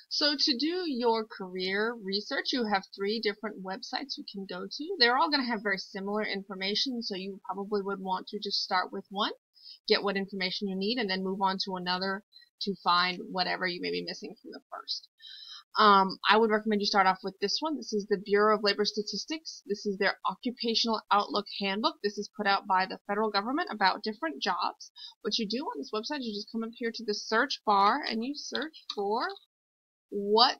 So to do your career research, you have three different websites you can go to. They're all going to have very similar information, so you probably would want to just start with one, get what information you need, and then move on to another to find whatever you may be missing from the first. I would recommend you start off with this one. This is the Bureau of Labor Statistics. This is their Occupational Outlook Handbook. This is put out by the federal government about different jobs. What you do on this website is you just come up here to the search bar and you search for what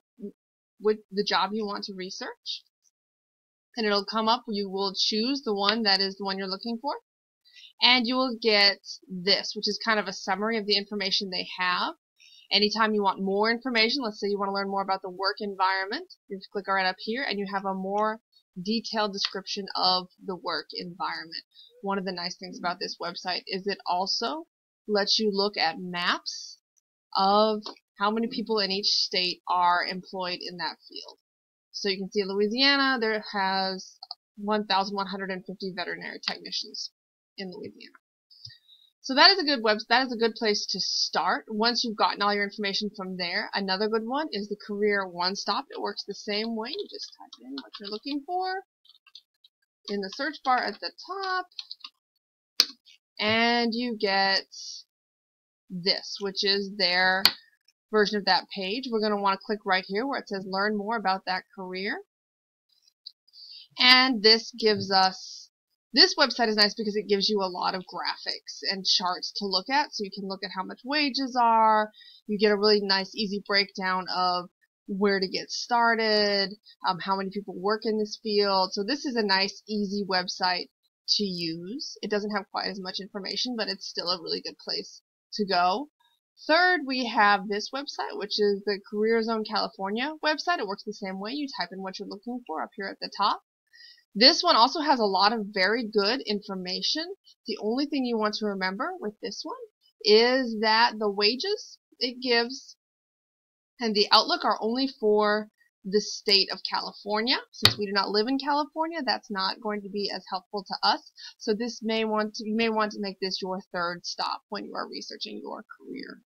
with the job you want to research, and it'll come up. You will choose the one that is the one you're looking for, and you will get this, which is kind of a summary of the information they have. Anytime you want more information, let's say you want to learn more about the work environment, you just click right up here and you have a more detailed description of the work environment. One of the nice things about this website is it also lets you look at maps of how many people in each state are employed in that field. So you can see Louisiana, there has 1,150 veterinary technicians in Louisiana. So that is a good that is a good place to start. Once you've gotten all your information from there, another good one is the Career One Stop. It works the same way. You just type in what you're looking for in the search bar at the top, and you get this, which is their version of that page. We're going to want to click right here where it says learn more about that career. And this gives us, this website is nice because it gives you a lot of graphics and charts to look at. So you can look at how much wages are. You get a really nice easy breakdown of where to get started, how many people work in this field. So this is a nice easy website to use. It doesn't have quite as much information, but it's still a really good place to go. Third, we have this website, which is the Career Zone California website. It works the same way. You type in what you're looking for up here at the top. This one also has a lot of very good information. The only thing you want to remember with this one is that the wages it gives and the outlook are only for the state of California. Since we do not live in California, that's not going to be as helpful to us. So this you may want to make this your third stop when you are researching your career.